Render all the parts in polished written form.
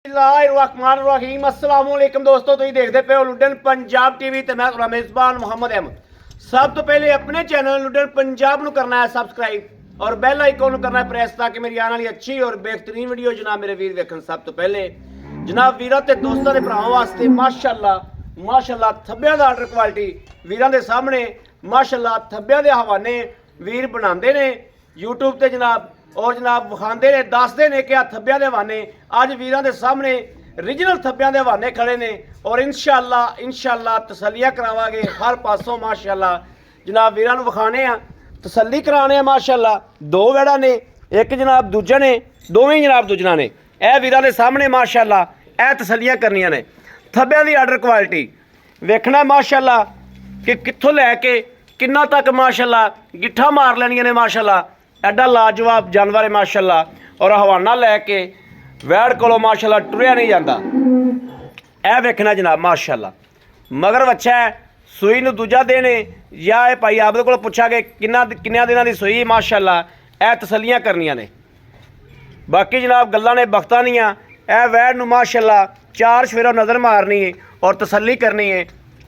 बिस्मिल्लाहिर्रहमानिर्रहीम अस्सलाम वालेकुम दोस्तों, तुम देखते पे हो लुडन पंजाब टीवी ते मैं तुम्हारा मेज़बान मोहम्मद अहमद। सब तो पहले अपने चैनल लुडन पंजाब को करना है सबसक्राइब और बैल आइकन करना है प्रेस ताकि मेरी आने वाली अच्छी और बेहतरीन वीडियो जनाब मेरे वीर देखन। सब तो पहले जनाब वीरों ते दोस्तों के भरावां वास्ते माशाअल्लाह माशाअल्लाह थब्बियां दा आर्डर क्वालिटी वीरों के सामने माशाअल्लाह थब्बियां दे हवाने वीर बनाते ने यूट्यूब ते जनाब और जनाब विखाते ने दसते ने कि थब्बियां दे हवाने अज वीरों के सामने ओरिजिनल थब्बियां दे हवाने खड़े ने और इंशाअल्लाह तसल्लियां करावांगे हर पासों माशाअल्लाह जनाब वीरों नूं विखाने आ तसल्ली कराने माशाअल्लाह। दो वेड़ा ने एक जनाब दूजा ने दोवें जनाब दूजना ने यह वीरों के सामने माशाअल्लाह यह तसल्लियां करनियां ने थब्बियां दी आर्डर क्वालिटी वेखना माशाअल्लाह कि कित्थों लैके किन्ना तक माशाअल्लाह गिट्ठा मार लैनियां ने माशाअल्लाह। एडा लाजवाब जानवर है माशाअल्लाह और हवाना लैके वैड़ कोलों माशाअल्लाह टुरिया नहीं जाता। यह वेखना जनाब माशाअल्लाह मगर बच्चा है सूई नूं दूजा दिन या भाई आपदे कोलों पुछा कि किन्ने दिनां दी सूई माशाअल्लाह यह तसल्लियां करनियां ने। बाकी जनाब गल्लां ने बख्तां दियां यह वैड़ नूं माशाअल्लाह चार सवेरों नज़र मारनी है और तसल्ली करनी है।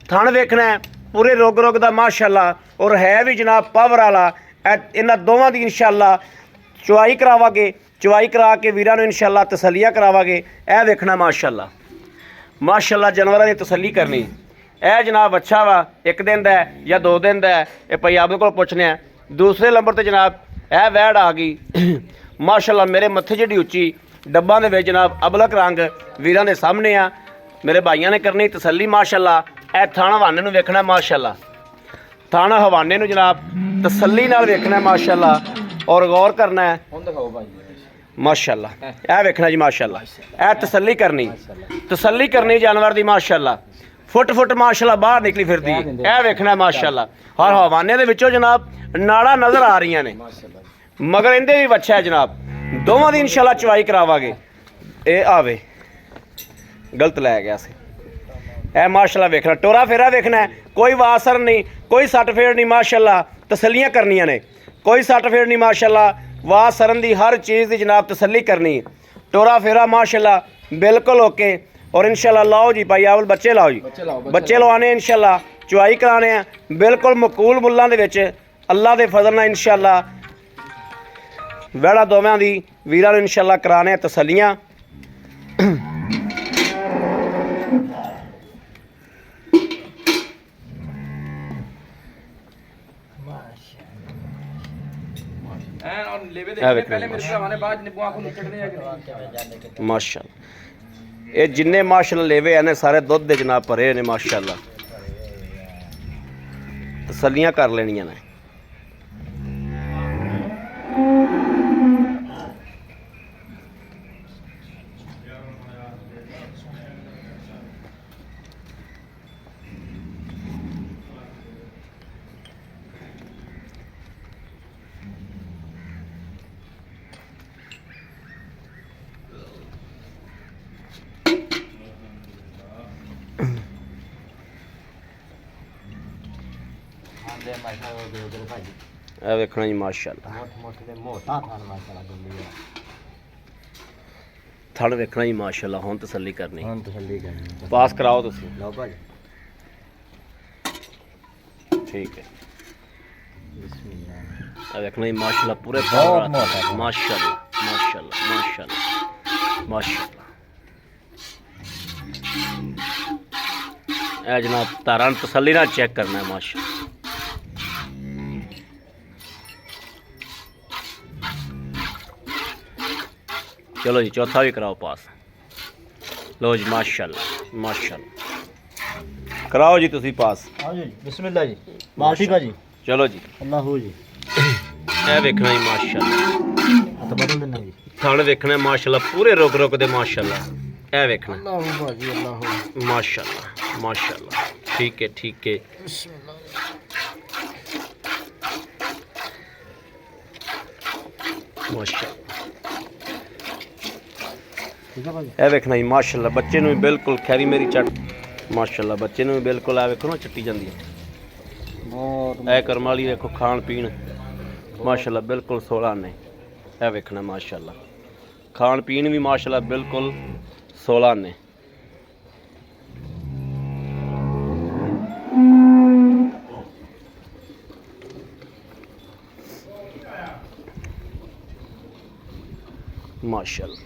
थण वेखना है पूरे रोग दा माशाअल्लाह और है भी जनाब पावर वाला। इन्हां दोवां दी इंशाअल्लाह चुवाई करावांगे चुवाई करा के वीरां नूं इंशाअल्लाह तसल्लियां करावांगे। यह वेखना माशाअल्लाह जानवरां दी तसल्ली करनी। यह जनाब अच्छा वा एक दिन दा या दो दिन दा ये भाई आपदे कोल पुछने आ। दूसरे नंबर ते जनाब यह वैड़ आ गई माशाअल्लाह मेरे मत्थे जिहड़ी उच्ची डब्बां दे विच जनाब अबलक रंग वीरां दे सामने आ मेरे भाइयों ने करनी तसल्ली माशाअल्लाह। यह थाण हवाने नूं वेखना माशाअल्लाह थाण हवाने नूं जनाब तसल्ली नाल वेखना माशाअल्लाह और गौर करना है माशाअल्लाह। यह वेखना जी माशाअल्लाह यह तसल्ली करनी जानवर दी माशाअल्लाह फुट माशाअल्लाह बाहर निकली फिरदी। यह वेखना माशाअल्लाह हर हवाने दे विचों जनाब नाड़ा नज़र आ रही ने मगर इहदे भी बच्चा है जनाब दोवां दी इंशाअल्लाह चवाई करावांगे। ये आवे गलत लै गया से ए माशाअल्लाह वेखना टोरा फेरा वेखना है कोई वासर नहीं कोई सट फेड़ नहीं माशाअल्लाह तसल्लियां करनियां ने कोई सट फेड़ नहीं माशाअल्लाह वाह सरन दी हर चीज़ की जनाब तसल्ली करनी टोरा फेरा माशाअल्लाह बिल्कुल ओके। और इंशाअल्लाह लाओ जी भाई आवल बच्चे लाओ जी बच्चे लवाने इंशाअल्लाह चुवाई कराने बिल्कुल मकूल मुल्लां दे विच अल्लाह दे फजल नाल इंशाअल्लाह वैड़ा दोवां दी वीरां नूं इंशाअल्लाह कराने तसल्लियां। माशाअल्लाह ये जिन्ने माशाअल्लाह लेवे ने सारे दुध दे जनाब भरे ने माशाअल्लाह तसल्लियां कर लेनियां ने। वेखना जी माशाअल्लाह थड़ वेखना जी माशाअल्लाह हुण तसल्ली करनी पास कराओ तुसीं ठीक है। वेखना जी माशाअल्लाह पूरे माशाअल्लाह माशाअल्लाह माशाअल्लाह माशाअल्लाह ए जनाब तारा तसल्ली नाल चेक करना है माशाअल्लाह। चलो जी चौथा भी कराओ पास लो जी माशाअल्लाह माशाअल्लाह कराओ जी तुसी पास बिस्मिल्लाह जी माशिका जी चलो जी अल्लाह हो जी ए वेखना जी माशाअल्लाह बदल देना जी थाने वेखना माशाअल्लाह पूरे रुक दे माशाअल्लाह। ए वेखना अल्लाह हो भाजी अल्लाह हो माशाअल्लाह माशाअल्लाह ठीक है माशाअल्लाह। ए वेखना जी माशाअल्लाह बच्चे नूं बिल्कुल खैरी मेरी चट माशाअल्लाह बच्चे नूं बिल्कुल आ वेखो ना चट्टी जांदी है। ए करम वाली देखो खाण पीण माशाअल्लाह बिल्कुल 16 ने ए वेखना माशाअल्लाह खाण पीण भी माशाअल्लाह बिल्कुल 16 ਨੇ। माशाल्लाह।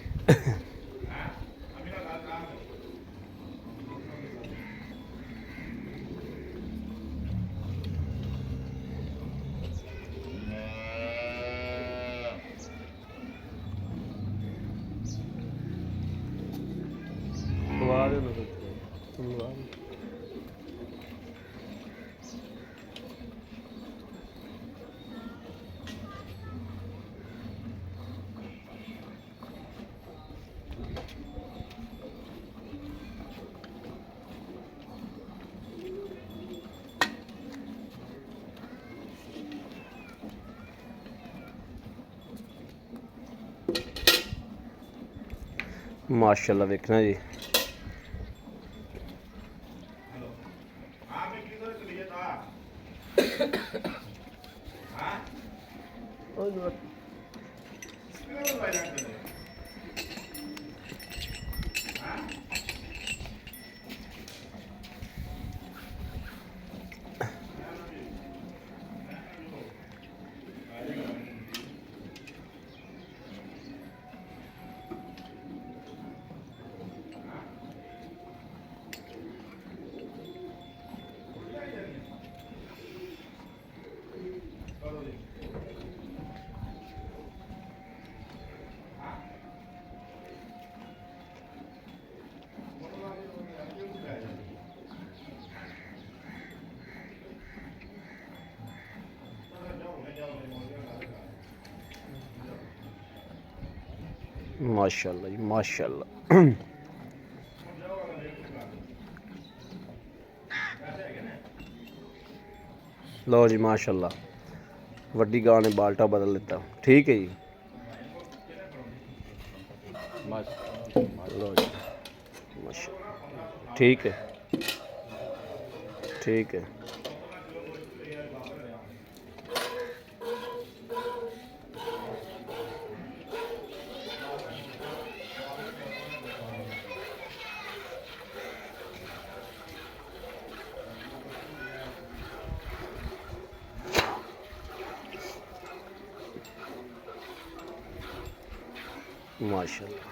माशाल्लाह देखना जी। माशाल्लाह जी माशाल्लाह। लो जी माशाल्लाह, वड्डी गां ने बाल्टा बदल लेता। ठीक है जी। लो जी माशाल्लाह। ठीक है ठीक है। माशाल्लाह।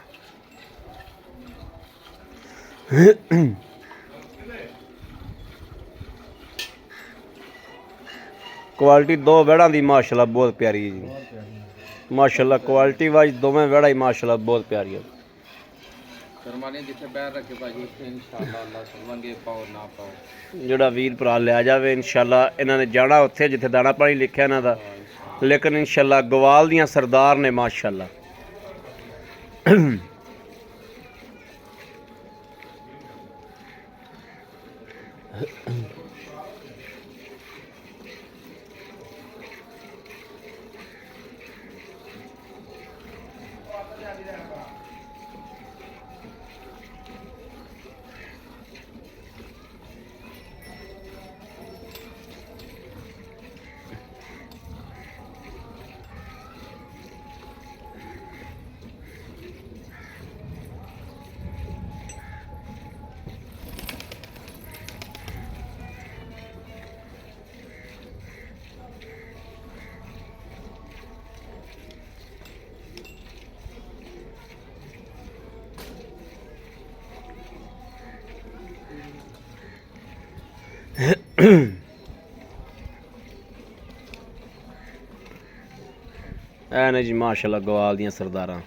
क्वालिटी दो वेड़ा दी माशाल्लाह बहुत प्यारी है जी। माशाल्लाह क्वालिटी वाइज दोवें वेड़ा ही माशाल्लाह बहुत प्यारी है। करमाने जिथे पैर रखे भाजी उत्थे इंशाअल्लाह अल्लाह सुनवांगे पाओ ना पाओ। ਜਿਹੜਾ ਵੀਰ ਭਰਾ ਲਿਆ ਜਾਵੇ ਇਨਸ਼ਾਅੱਲਾ ਇਹਨਾਂ ਨੇ ਜਾਣਾ ਉੱਥੇ ਜਿੱਥੇ ਦਾਣਾ ਪਾਣੀ ਲਿਖਿਆ ਇਹਨਾਂ ਦਾ। ਲੇਕਿਨ ਇਨਸ਼ਾਅੱਲਾ ਗਵਾਲ ਦੀਆਂ ਸਰਦਾਰ ਨੇ ਮਾਸ਼ਾਅੱਲਾ। ਐ ਨੇ ਜੀ ਮਾਸ਼ਾਅੱਲਾ ਗਵਾਲ ਦੀਆਂ ਸਰਦਾਰਾਂ।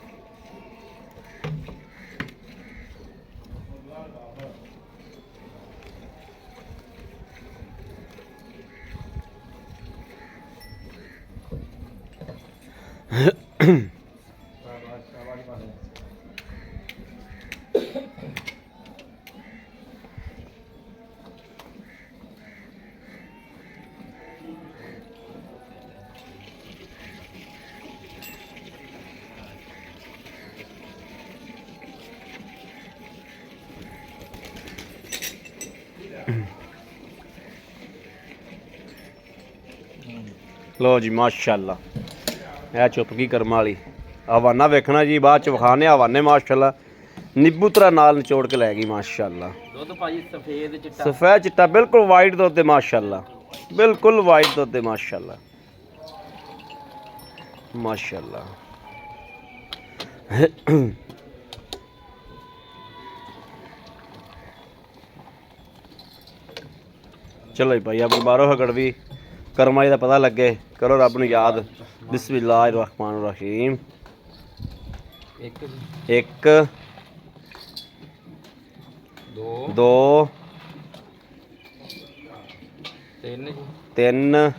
लो जी माशाल्लाह, यह चुप की कर्म वाली हवाना वेखना जी, बाद च विखाने हवाने माशाल्लाह ਨਿੱਬੂਤਰਾ ਨਾਲ ਨਿਚੋੜ ਕੇ ਲੈ ਗਈ ਮਾਸ਼ਾਅੱਲਾ। ਦੁੱਧ ਭਾਜੀ ਸਫੇਦ ਚਿੱਟਾ ਸਫੈਦ ਚਿੱਟਾ ਬਿਲਕੁਲ ਵਾਈਟ ਦੁੱਧ ਤੇ ਮਾਸ਼ਾਅੱਲਾ, ਬਿਲਕੁਲ ਵਾਈਟ ਦੁੱਧ ਤੇ ਮਾਸ਼ਾਅੱਲਾ ਮਾਸ਼ਾਅੱਲਾ। ਚਲੋ ਜੀ ਭਾਈ ਆਪ ਬਾਰੋ ਹਗੜਵੀ ਕਰਮਾਈ ਦਾ ਪਤਾ ਲੱਗੇ, ਕਰੋ ਰੱਬ ਨੂੰ ਯਾਦ। ਬਿਸਮਿਲ੍ਲਾਹਿਰ ਰਹਿਮਾਨਿਰ ਰਹੀਮ। ਇੱਕ ਜੀ, 1 ਦੋ 2 ਤਿੰਨ ਜੀ, 3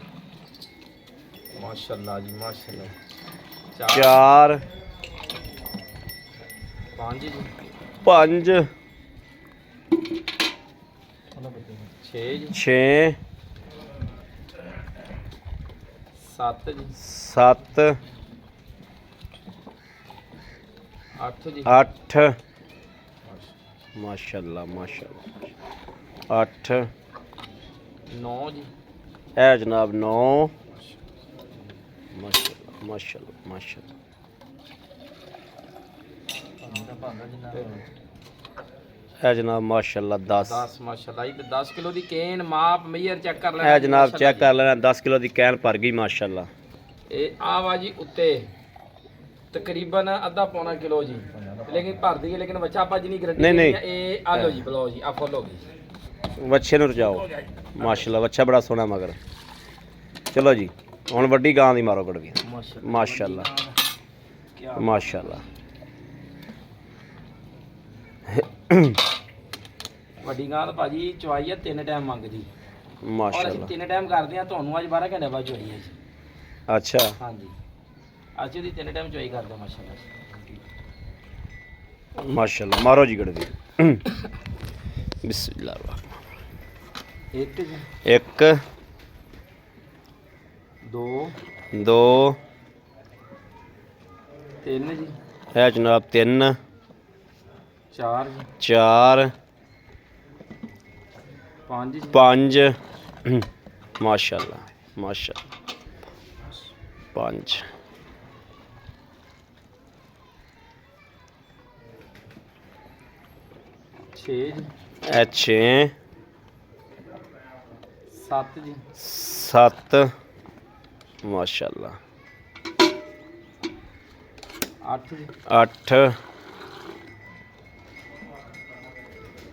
ਮਾਸ਼ਾਅੱਲਾ ਜੀ ਮਾਸ਼ਾਅੱਲਾ। 4 ਪੰਜ ਜੀ, 5 ਛੇ ਜੀ, 6 ਸੱਤ ਜੀ, 7 ਅੱਠ ਜੀ, 8 ਮਾਸ਼ਾਅੱਲਾ ਮਾਸ਼ਾਅੱਲਾ 8 ਨੌ ਜੀ, ਇਹ ਜਨਾਬ 9 ਮਾਸ਼ਾਅੱਲਾ ਮਾਸ਼ਾਅੱਲਾ ਮਾਸ਼ਾਅੱਲਾ। ਇਹ ਜਨਾਬ ਮਾਸ਼ਾਅੱਲਾ 10 10 ਮਾਸ਼ਾਅੱਲਾ ਜੀ। ਤੇ 10 ਕਿਲੋ ਦੀ ਕੇਨ ਮਾਪ ਮਈਰ ਚੈੱਕ ਕਰ ਲੈਣਾ ਇਹ ਜਨਾਬ ਚੈੱਕ ਕਰ ਲੈਣਾ, 10 ਕਿਲੋ ਦੀ ਕੈਨ ਭਰ ਗਈ ਮਾਸ਼ਾਅੱਲਾ। ਇਹ ਆਵਾ ਜੀ ਉੱਤੇ ਤਕਰੀਬਨ ਅੱਧਾ ਪੌਣਾ ਕਿਲੋ ਜੀ, ਲੇਕਿਨ ਭਰਦੀ ਹੈ, ਲੇਕਿਨ ਬੱਚਾ ਆਪਾਂ ਜਿੰਨੀ ਗਰੰਟੀ ਨਹੀਂ। ਇਹ ਆ ਲਓ ਜੀ, ਬਲੋ ਜੀ ਆ ਫੁੱਲ ਹੋ ਗਈ। ਵੱਛੇ ਨੂੰ ਰਜਾਓ ਮਾਸ਼ਾਅੱਲਾ, ਵੱਛਾ ਬੜਾ ਸੋਹਣਾ ਮਗਰ। ਚਲੋ ਜੀ ਹੁਣ ਵੱਡੀ ਗਾਂ ਦੀ ਮਾਰੋ ਗੜਵੀ ਮਾਸ਼ਾਅੱਲਾ ਮਾਸ਼ਾਅੱਲਾ। ਵੱਡੀ ਗਾਂ ਤਾਂ ਭਾਜੀ ਚਵਾਈ ਆ 3 ਟਾਈਮ ਮੰਗਦੀ, ਔਰ ਅਸੀਂ ਮਾਸ਼ਾਅੱਲਾ 3 ਟਾਈਮ ਕਰਦੇ ਆ। ਤੁਹਾਨੂੰ ਅੱਜ 12 ਘੰਟੇ ਬਾਅਦ ਚਵਾਈ ਹੈ ਜੀ। ਅੱਛਾ ਹਾਂਜੀ ਅੱਜ ਦੀ 3 ਟਾਈਮ ਚਵਾਈ ਕਰਦੇ ਮਾਸ਼ਾਅੱਲਾ। ਮਾਸ਼ਾਅੱਲਾ ਮਾਰੋ ਜੀ ਗੜਵੀ ਬਿਸਮਿਲ੍ਲਾਹਿਰ ਰਹਿਮਾਨਿਰ ਇੱਕ ਜੀ, ਰਹੀਮ। 1 ਦੋ 2 ਤਿੰਨ ਜੀ, ਇਹ ਜਨਾਬ 3 ਚਾਰ ਜੀ, 4 ਪੰਜ ਜੀ, 5 ਮਾਸ਼ਾਅੱਲਾ ਮਾਸ਼ਾਅੱਲਾ 5 ਛੇ ਜੀ, ਇਹ 6 ਸੱਤ ਜੀ, 7 ਮਾਸ਼ਾਅੱਲਾ 8 ਜੀ, 8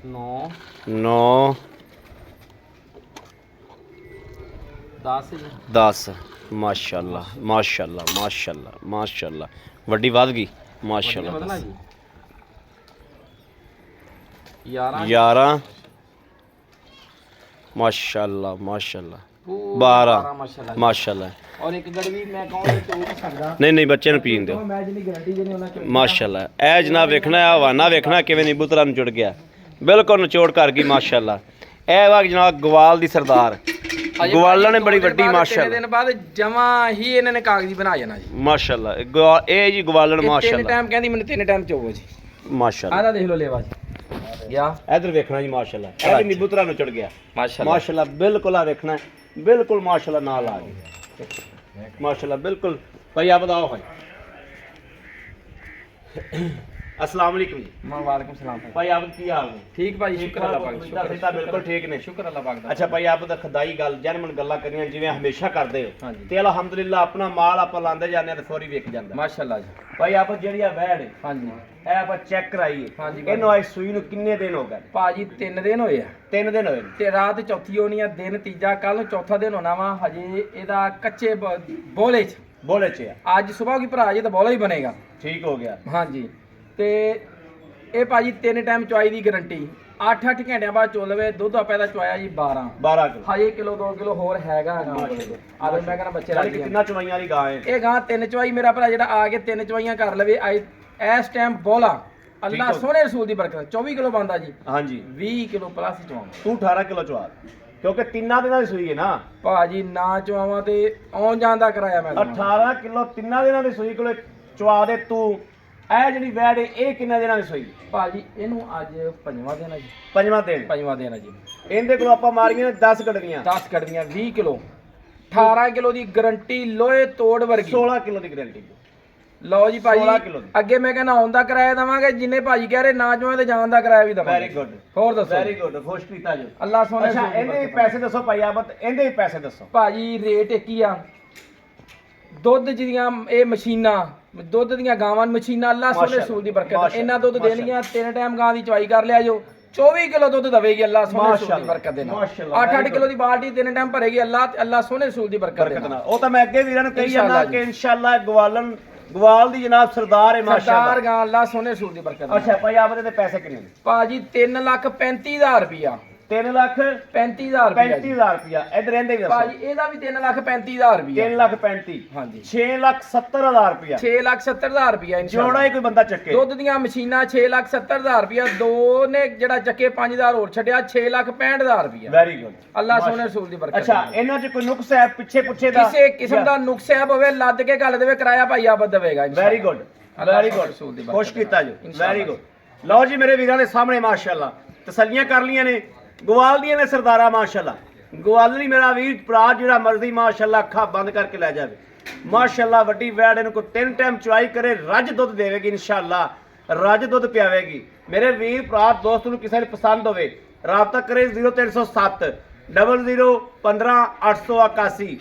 ਨੌ 9 10 ਜੀ, 10 ਮਾਸ਼ਾਅੱਲਾ ਮਾਸ਼ਾਅੱਲਾ ਮਾਸ਼ਾਅੱਲਾ ਮਾਸ਼ਾਅੱਲਾ। ਵੱਡੀ ਵੱਧ ਗਈ ਮਾਸ਼ਾਅੱਲਾ। ਵਧਣਾ ਜੀ 11 11 ਮਾਸ਼ਾਅੱਲਾ ਮਾਸ਼ਾਅੱਲਾ ਪੂਰਾ 12 ਮਾਸ਼ਾਅੱਲਾ। ਮਾਸ਼ਾਅੱਲਾ। ਔਰ ਇੱਕ ਗੜਵੀ ਮੈਂ ਕਹਾਂ ਤੇ ਨਹੀਂ ਸਕਦਾ, ਨਹੀਂ ਬੱਚੇ ਨੂੰ ਪੀਣ ਦਿਓ ਮੈਂ ਜਿੰਨੀ ਗਾਰੰਟੀ ਦੇਣੀ ਉਹਨਾਂ ਚ ਮਾਸ਼ਾਅੱਲਾ। ਇਹ ਜਨਾਬ ਵੇਖਣਾ ਆ ਹਵਾਨਾ ਵੇਖਣਾ ਕਿਵੇਂ ਨਿਬੂਤਰਾ ਨੂੰ ਚੁੜ ਗਿਆ, ਬਿਲਕੁਲ ਨਿਚੋੜ ਕਰ ਗਈ ਮਾਸ਼ਾਅੱਲਾ। ਇਹ ਵਾ ਜਨਾਬ ਗਵਾਲ ਦੀ ਸਰਦਾਰ, ਗਵਾਲਾਂ ਨੇ ਬੜੀ ਵੱਡੀ ਮਾਸ਼ਾਅੱਲਾ। 3 ਦਿਨ ਬਾਅਦ ਜਮਾ ਹੀ ਇਹਨਾਂ ਨੇ ਕਾਗਜ਼ੀ ਬਣਾ ਜਾਣਾ ਜੀ ਮਾਸ਼ਾਅੱਲਾ ਇਹ ਜੀ ਗਵਾਲਣ 3 ਮਾਸ਼ਾਅੱਲਾ ਟਾਈਮ ਕਹਿੰਦੀ ਮੈਨੂੰ 3 ਟਾਈਮ ਚੋਵੋ ਜੀ। ਮਾਸ਼ਾਅੱਲਾ। ਆਹ ਦੇਖ ਲਓ ਲੇਵਾ ਜੀ ਗਿਆ ਇਧਰ ਵੇਖਣਾ ਜੀ ਮਾਸ਼ਾਅੱਲਾ, ਇਹ ਵੀ ਨਿਬੂਤਰਾ ਨੂੰ ਚੜ ਗਿਆ ਮਾਸ਼ਾਅੱਲਾ। ਮਾਸ਼ਾਅੱਲਾ। ਬਿਲਕੁਲ ਆ ਵੇਖਣਾ ਬਿਲਕੁਲ ਮਾਸ਼ਾਅੱਲਾ ਨਾਲ ਆ ਗਈ ਮਾਸ਼ਾਅੱਲਾ ਬਿਲकुल। ਭਾਈ ਆਪ ਬਤਾਓ ਭਾਈ। अस्सलाम वालेकुम जी। वालेकुम सलाम भाई आप की हाल ने? ठीक भाई शुक्र अल्लाह पाक शुक्र बिल्कुल ठीक ने शुक्र अल्लाह पाक दा। अच्छा भाई आप दा खदाई गल जैनमन गल्ला करियां जिवें हमेशा करदे हो हां जी ते अल्हम्दुलिल्लाह अपना माल आप लांदे जाने ते फौरी विक जांदा माशाअल्लाह जी। भाई आप जेहड़ी वैड़ हां जी ए आप चेक कराइए हां जी इनो आई सूई नु किन्ने दिन हो गए? भाजी 3 दिन होए आ 3 दिन होए ते रात चौथी होनी आ दिन तीजा कल चौथा दिन होना वा हजे एदा कच्चे बोले च बोले च आज सुबह की भरा जे तो बोला ही बनेगा ठीक हो गया हां जी। ते ਇਹ ਭਾਜੀ 3 ਟਾਈਮ ਚੁਆਈ ਦੀ ਗਾਰੰਟੀ 8-8 ਘੰਟਿਆਂ ਬਾਅਦ ਚੋ ਲਵੇ ਦੁੱਧ ਆਪੇ ਦਾ ਚੁਆਇਆ ਜੀ 12 ਕਿਲੋ ਹਜੇ ਕਿਲੋ 2 ਕਿਲੋ ਹੋਰ ਹੈਗਾ ਗਾਂ ਕੋਲ ਆਦੇ ਮੈਂ ਕਹਿੰਦਾ ਬੱਚੇ ਲੱਗ ਗਏ ਕਿੰਨਾ ਚਵਾਈਆਂ ਵਾਲੀ ਗਾਂ ਹੈ ਇਹ ਗਾਂ 3 ਚੁਆਈ ਮੇਰਾ ਭਰਾ ਜਿਹੜਾ ਆ ਕੇ 3 ਚੁਆਈਆਂ ਕਰ ਲਵੇ ਇਸ ਟਾਈਮ ਬੋਲਾ ਅੱਲਾਹ ਸੋਹਣੇ ਰਸੂਲ ਦੀ ਬਰਕਤ 24 ਕਿਲੋ ਬੰਦਾ ਜੀ ਹਾਂਜੀ 20 ਕਿਲੋ ਪਲੱਸ ਚਵਾਵਾਂ ਤੂੰ 18 ਕਿਲੋ ਚਵਾ ਕਿਉਂਕਿ ਤਿੰਨਾਂ ਦਿਨਾਂ ਦੀ ਸੂਈ ਹੈ ਨਾ ਭਾਜੀ ਨਾ ਚਵਾਵਾਂ ਤੇ ਆਉਣ ਜਾਣ ਦਾ ਕਰਾਇਆ ਮੈਂ 18 ਕਿਲੋ ਤਿੰਨਾਂ ਦਿਨਾਂ ਦੀ ਸੂਈ ਕੋਲੇ ਚਵਾ ਦੇ ਤੂੰ ਇਹ ਜਿਹੜੀ ਵੈੜ ਇਹ ਕਿੰਨੇ ਦਿਨਾਂ ਦੀ ਸੂਈ ਭਾਜੀ ਇਹਨੂੰ ਅੱਜ ਪੰਜਵਾਂ ਦਿਨ ਹੈ ਜੀ ਪੰਜਵਾਂ ਦਿਨ ਹੈ ਜੀ। ਇਹਦੇ ਕੋਲ ਆਪਾਂ ਮਾਰੀਆਂ ਨੇ 10 ਕੱਢੀਆਂ 10 ਕੱਢੀਆਂ 20 ਕਿਲੋ 18 ਕਿਲੋ ਦੀ ਗਾਰੰਟੀ ਲੋਹੇ ਤੋੜ ਵਰਗੀ 16 ਕਿਲੋ ਦੀ ਗਾਰੰਟੀ ਲਓ ਜੀ 16 ਭਾਜੀ ਕਿਲੋ ਦੀ। ਅੱਗੇ ਮੈਂ ਕਹਿੰਦਾ ਆਉਣ ਦਾ ਕਿਰਾਇਆ ਦਵਾਂਗੇ, ਜਿੰਨੇ ਭਾਜੀ ਕਹਿ ਰਹੇ ਨਾ ਜਵਾਂ ਤੇ ਜਾਣ ਦਾ ਕਿਰਾਇਆ ਵੀ ਦਵਾਂਗੇ। ਵੈਰੀ ਗੁੱਡ ਹੋਰ ਦੱਸੋ ਵੈਰੀ ਗੁੱਡ, ਖੁਸ਼ ਕੀਤਾ ਜੀ। ਅੱਲਾ ਸੋਨੇ ਅੱਛਾ ਸੂਲ ਦੀ ਇਹਦੇ ਵੀ ਬਰਕਤ। ਪੈਸੇ ਦੱਸੋ ਭਾਈ ਆਬਤ, ਇਹਦੇ ਵੀ ਪੈਸੇ ਦੱਸੋ। ਭਾਜੀ ਰੇਟ ਇੱਕ ਹੀ ਆ। ਦੁੱਧ ਦੀਆਂ ਇਹ ਮਸ਼ੀਨਾਂ, ਦੁੱਧ ਦੀਆਂ ਗਾਵਾਂ ਮਸ਼ੀਨਾਂ ਅੱਲਾ ਸੋਨੇ ਮਾਸ਼ਾਅੱਲਾ, ਸੂਲ ਦੀ ਬਰਕਤ। ਮਾਸ਼ਾਅੱਲਾ, ਇਹਨਾਂ ਦੁੱਧ ਦੇਣਗੀਆਂ 3 ਟਾਈਮ ਗਾਂ ਦੀ ਚਵਾਈ ਕਰ ਲਿਆ ਜੋ 24 ਕਿਲੋ ਦੁੱਧ ਦਵੇਗੀ ਅੱਲਾ ਸੋਨੇ ਸੂਲ ਦੀ ਮਾਸ਼ਾਅੱਲਾ, ਬਰਕਤ ਦੇ ਨਾਲ। ਮਾਸ਼ਾਅੱਲਾ, 8-8 very ਕਿਲੋ ਦੀ ਬਾਲਟੀ 3 ਟਾਈਮ ਭਰੇਗੀ ਅੱਲਾ ਸੋਨੇ ਸੂਲ ਦੀ ਬਰਕਤ ਦੇ ਬਰਕਤ ਨਾਲ। ਨਾਲ। ਉਹ ਤਾਂ ਮੈਂ ਅੱਗੇ ਵੀਰਾਂ ਨੂੰ ਕਹੀ ਇਨਸ਼ਾਅੱਲਾ ਜਾਂਦਾ ਜੀ। ਕਿ ਇਨਸ਼ਾਅੱਲਾ ਗਵਾਲ ਦੀ ਜਨਾਬ ਸਰਦਾਰ ਹੈ ਮਾਸ਼ਾਅੱਲਾ। ਸਰਦਾਰ ਗਾਂ ਅੱਲਾ ਸੋਨੇ ਸੂਲ ਦੀ ਬਰਕਤ ਦੇ ਨਾਲ। ਅੱਛਾ ਭਾਈ ਆਬਤ ਦੇ ਪੈਸੇ ਕਿੰਨੇ ਨੇ? ਭਾਜੀ 3,35,000 ਰੁਪਿਆ। 3,35,000 35,000 ਰੁਪਿਆ। ਰੁਪਇਆ। ਇਧਰ ਇਹਦੇ ਵੀ ਦੱਸੋ। ਭਾਜੀ ਇਹਦਾ ਵੀ 3,35,000 ਰੁਪਿਆ। 3,35,000 ਹਾਂਜੀ 6,70,000 ਰੁਪਇਆ। 6,70,000 ਰੁਪਿਆ ਇਨਸ਼ਾਅੱਲਾ। ਜੋੜਾ ਹੀ ਕੋਈ ਬੰਦਾ ਚੱਕੇ। ਦੁੱਧ ਦੀਆਂ ਮਸ਼ੀਨਾਂ 6,70,000 ਰੁਪਿਆ। ਦੋ ਨੇ ਜਿਹੜਾ ਚੱਕੇ 5,000 ਹੋਰ ਛੱਡਿਆ 6,65,000 ਰੁਪਿਆ। Very good. ਅੱਲਾ ਸੋਨੇ ਰਸੂਲ ਦੀ ਬਰਕਤ। ਅੱਛਾ ਇਹਨਾਂ 'ਚ ਕੋਈ ਨੁਕਸ ਹੈ ਪਿੱਛੇ ਪੁੱਛੇ ਦਾ? ਕਿਸੇ ਕਿਸਮ ਦਾ ਨੁਕਸ ਹੈ ਹੋਵੇ ਲੱਦ ਕੇ ਗੱਲ ਦੇਵੇ ਕਿਰਾਇਆ ਭਾਈ ਆਬਦ ਦੇਵੇਗਾ ਇਨਸ਼ਾਅੱਲਾ। ਵੈਰੀ ਗੁੱਡ ਵੈਰੀ ਗੁੱਡ, ਖੁਸ਼ ਕੀਤਾ ਜੀ। Very good. ਲਓ ਜੀ ਮੇਰੇ ਵੀਰਾਂ ਦੇ ਸਾਹਮਣੇ ਮਾਸ਼ਾਅੱਲਾ ਤਸੱਲੀਆਂ ਕਰ ਲੀਆਂ ਨੇ, ਗਵਾਲ ਦੀਆਂ ਨੇ ਸਰਦਾਰਾ ਮਾਸ਼ਾਅੱਲਾ। ਗਵਾਲਰੀ ਮੇਰਾ ਵੀਰ ਭਰਾ ਜਿਹੜਾ ਮਰਜ਼ੀ ਮਾਸ਼ਾਅੱਲਾ ਅੱਖਾਂ ਬੰਦ ਕਰਕੇ ਲੈ ਜਾਵੇ। ਮਾਸ਼ਾਅੱਲਾ ਵੱਡੀ ਵੈੜ ਇਹਨੂੰ ਕੋ 3 ਟਾਈਮ ਚੁਆਈ ਕਰੇ, ਰੱਜ ਦੁੱਧ ਦੇਵੇਗੀ ਇਨਸ਼ਾਅੱਲਾ, ਰੱਜ ਦੁੱਧ ਪਿਆਵੇਗੀ। ਮੇਰੇ ਵੀਰ ਭਰਾ ਦੋਸਤ ਨੂੰ ਕਿਸੇ ਨੂੰ ਪਸੰਦ ਹੋਵੇ ਰਾਬਤਾ ਕਰੇ 0307 00 15 881।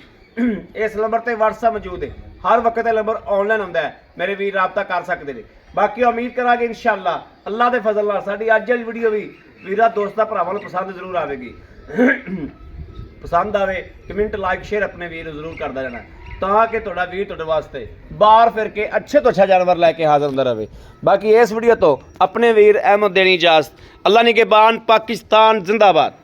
ਇਸ ਨੰਬਰ ਤੇ WhatsApp ਮੌਜੂਦ ਹੈ। ਹਰ ਵਕਤ ਇਹ ਨੰਬਰ ਆਨਲਾਈਨ ਹੁੰਦਾ ਹੈ, ਮੇਰੇ ਵੀਰ ਰਾਬਤਾ ਕਰ ਸਕਦੇ ਨੇ। ਬਾਕੀ ਉਮੀਦ ਕਰਾਂਗੇ ਇਨਸ਼ਾਅੱਲਾ ਅੱਲਾ ਦੇ ਫਜ਼ਲ ਨਾਲ ਸਾਡੀ ਅੱਜ ਵਾਲੀ ਵੀਡੀਓ ਵੀ ਵੀਰਾਂ ਦੋਸਤਾਂ ਭਰਾਵਾਂ ਨੂੰ ਪਸੰਦ ਜ਼ਰੂਰ ਆਵੇਗੀ। ਪਸੰਦ ਆਵੇ ਕਮੈਂਟ ਲਾਈਕ ਸ਼ੇਅਰ ਆਪਣੇ ਵੀਰ ਨੂੰ ਜ਼ਰੂਰ ਕਰਦਾ ਰਹਿਣਾ ਤਾਂ ਕਿ ਤੁਹਾਡਾ ਵੀਰ ਤੁਹਾਡੇ ਵਾਸਤੇ ਬਾਹਰ ਫਿਰ ਕੇ ਅੱਛੇ ਤੋਂ ਅੱਛਾ ਜਾਨਵਰ ਲੈ ਕੇ ਹਾਜ਼ਰ ਹੁੰਦਾ ਰਹੇ। ਬਾਕੀ ਇਸ ਵੀਡੀਓ ਤੋਂ ਆਪਣੇ ਵੀਰ ਅਹਿਮਦ ਦੇਣੀ ਇਜਾਜ਼ਤ। ਅੱਲਾ ਨਿਗਹਿਬਾਨ, ਪਾਕਿस्तान जिंदाबाद।